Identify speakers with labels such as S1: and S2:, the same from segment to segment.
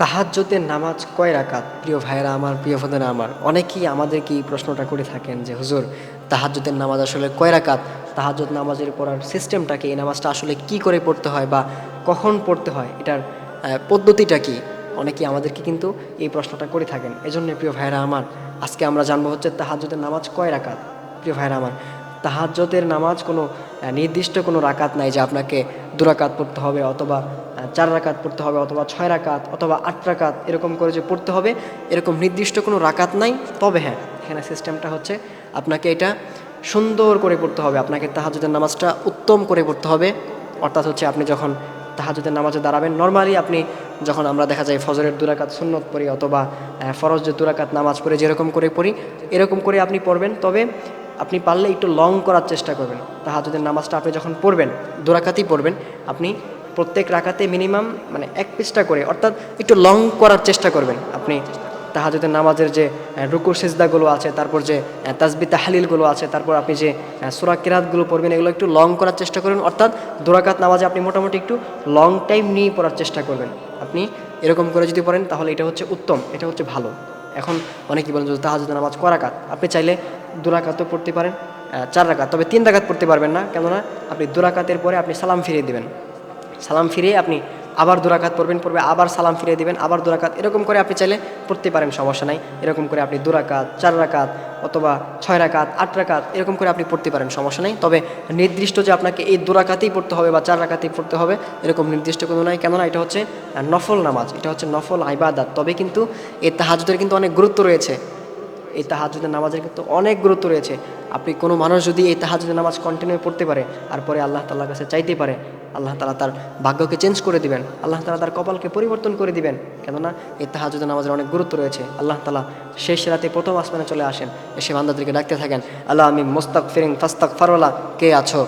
S1: তাহাজ্জুদের নামাজ কয় রাকাত? প্রিয় ভাইয়েরা আমার, প্রিয় বোনেরা আমার, অনেকেই আমাদেরকে এই প্রশ্নটা করে থাকেন যে হুজুর, তাহাজ্জুদের নামাজ আসলে কয় রাকাত? তাহাজ্জুদ নামাজের পড়ার সিস্টেমটা কি? এই নামাজটা আসলে কি করে পড়তে হয় বা কখন পড়তে হয়? এটার পদ্ধতিটা কি? অনেকেই আমাদেরকে কিন্তু এই প্রশ্নটা করে থাকেন। এজন্য প্রিয় ভাইয়েরা আমার, আজকে আমরা জানবো হচ্ছে তাহাজ্জুদের নামাজ কয় রাকাত। প্রিয় ভাইয়েরা আমার, তাহাজ্জুদের নামাজ কোনো নির্দিষ্ট কোনো রাকাত নাই যে আপনাকে ২ রাকাত পড়তে হবে, অথবা ৪ রাকাত পড়তে হবে, অথবা ৬ রাকাত, অথবা ৮ রাকাত এরকম করে যে পড়তে হবে, এরকম নির্দিষ্ট কোনো রাকাত নাই। তবে হ্যাঁ, এখানে সিস্টেমটা হচ্ছে আপনাকে এটা সুন্দর করে পড়তে হবে। আপনাকে তাহাজ্জুদের নামাজটা উত্তম করে পড়তে হবে। অর্থাৎ হচ্ছে আপনি যখন তাহাজ্জুদের নামাজে দাঁড়াবেন, নরমালি আপনি যখন আমরা দেখা যায় ফজরের ২ রাকাত সুন্নত পড়ি, অথবা ফরজের ২ রাকাত নামাজ পড়ে যেরকম করে পড়ি, এরকম করে আপনি পড়বেন। তবে আপনি পারলে একটু লং করার চেষ্টা করবেন। তাহাজ্জুদের নামাজটা আপনি যখন পড়বেন, ২ রাকাতই পড়বেন, আপনি প্রত্যেক রাকাতে মিনিমাম মানে ১ পৃষ্ঠা করে, অর্থাৎ একটু লং করার চেষ্টা করবেন। আপনি তাহাজ্জুদের নামাজের যে রুকু সিজদাগুলো আছে, তারপর যে তাসবিহ তাহলিলগুলো আছে, তারপর আপনি যে সূরা কিরাতগুলো পড়বেন, এগুলো একটু লং করার চেষ্টা করবেন। অর্থাৎ ২ রাকাত নামাজে আপনি মোটামুটি একটু লং টাইম নিয়ে পড়ার চেষ্টা করবেন। আপনি এরকম করে যদি পড়েন তাহলে এটা হচ্ছে উত্তম, এটা হচ্ছে ভালো। এখন অনেকেই বলেন যে তাহাজ্জুদের নামাজ কয় রাকাত? আপনি চাইলে ২ রাকাতও পড়তে পারেন, ৪ রাকাত, তবে ৩ রাকাত পড়তে পারবেন না। কেননা আপনি ২ রাকাতের পরে আপনি সালাম ফিরিয়ে দিবেন। সালাম ফিরিয়ে আপনি আবার ২ রাকাত পড়বেন, পড়বে আবার সালাম ফিরিয়ে দিবেন, আবার ২ রাকাত, এরকম করে আপনি চাইলে পড়তে পারেন, সমস্যা নাই। এরকম করে আপনি ২ রাকাত, ৪ রাকাত, অথবা ৬ রাকাত, ৮ রাকাত এরকম করে আপনি পড়তে পারেন, সমস্যা নেই। তবে নির্দিষ্ট যে আপনাকে এই ২ রাকাতেই পড়তে হবে বা ৪ রাকাতেই পড়তে হবে, এরকম নির্দিষ্ট কোনো নাই। কেননা এটা হচ্ছে নফল নামাজ, এটা হচ্ছে নফল ইবাদত। তবে কিন্তু এই তাহাজ্জুদের কিন্তু অনেক গুরুত্ব রয়েছে। এই তাহাজ্জুদের নামাজের কিন্তু অনেক গুরুত্ব রয়েছে। আপনি কোনো মানুষ যদি এই তাহাজ্জুদের নামাজ কন্টিনিউ পড়তে পারে, আর পরে আল্লাহ তাআলার কাছে চাইতে পারে, আল্লাহ তাআলা তার ভাগ্যকে চেঞ্জ করে দিবেন, আল্লাহ তাআলা তার কপালকে পরিবর্তন করে দিবেন। কেননা এই তাহাজ্জুদের নামাজের অনেক গুরুত্ব রয়েছে। আল্লাহ তাআলা শেষ রাতে প্রথম আসমানে চলে আসেন, এসে বান্দাদেরকে ডাকতে থাকেন, আল্লাহ আমি মুস্তাগফিরিন ফাস্তাগফিরুল্লাহ, কে আছো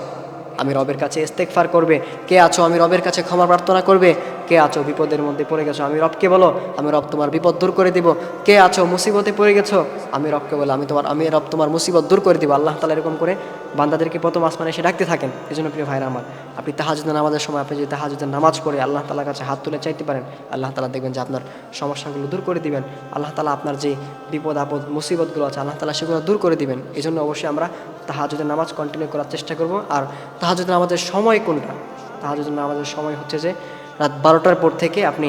S1: আমি রবের কাছে ইস্তেগফার করবে, কে আছো আমি রবের কাছে ক্ষমা প্রার্থনা করবে, কে আছো বিপদের মধ্যে পড়ে গেছো আমি রবকে বলো, আমি রব তোমার বিপদ দূর করে দিব, কে আছো মুসিবতে পড়ে গেছো আমি রবকে বলো, আমি রব তোমার মুসিবত দূর করে দিব। আল্লাহ তাআলা এরকম করে বান্দাদেরকে প্রথম আসমানে এসে ডাকতে থাকেন। এই জন্য প্রিয় ভাইরা আমার, আপনি তাহাজ্জুদের নামাজের সময় আপনি যদি তাহাজ্জুদের নামাজ পড়ে আল্লাহ তাআলার কাছে হাত তুলে চাইতে পারেন, আল্লাহ তাআলা দেখবেন যে আপনার সমস্যাগুলো দূর করে দিবেন। আল্লাহ তাআলা আপনার যে বিপদ আপদ মুসিবতগুলো আছে আল্লাহ তাআলা সেগুলো দূর করে দিবেন। এই জন্য অবশ্যই আমরা তাহাজ্জুদের নামাজ কন্টিনিউ করার চেষ্টা করব। আর তাহাজ্জুদের নামাজের সময় কোনটা? তাহাজ্জুদের নামাজের সময় হচ্ছে যে রাত ১২টার পর থেকে আপনি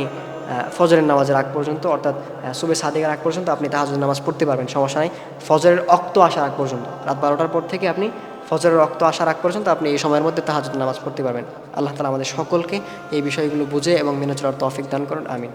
S1: ফজরের নামাজের আগ পর্যন্ত, অর্থাৎ সুবহে সাদিকের আগ পর্যন্ত আপনি তাহাজ্জুদের নামাজ পড়তে পারবেন, সমস্যা নাই। ফজরের ওয়াক্ত আসার আগ পর্যন্ত, রাত ১২টার পর থেকে আপনি ফজরের ওয়াক্ত আসার আগ পর্যন্ত আপনি এই সময়ের মধ্যে তাহাজ্জুদের নামাজ পড়তে পারবেন। আল্লাহ তাআলা আমাদের সকলকে এই বিষয়গুলো বুঝে এবং মেনে চলার তৌফিক দান করুন, আমিন।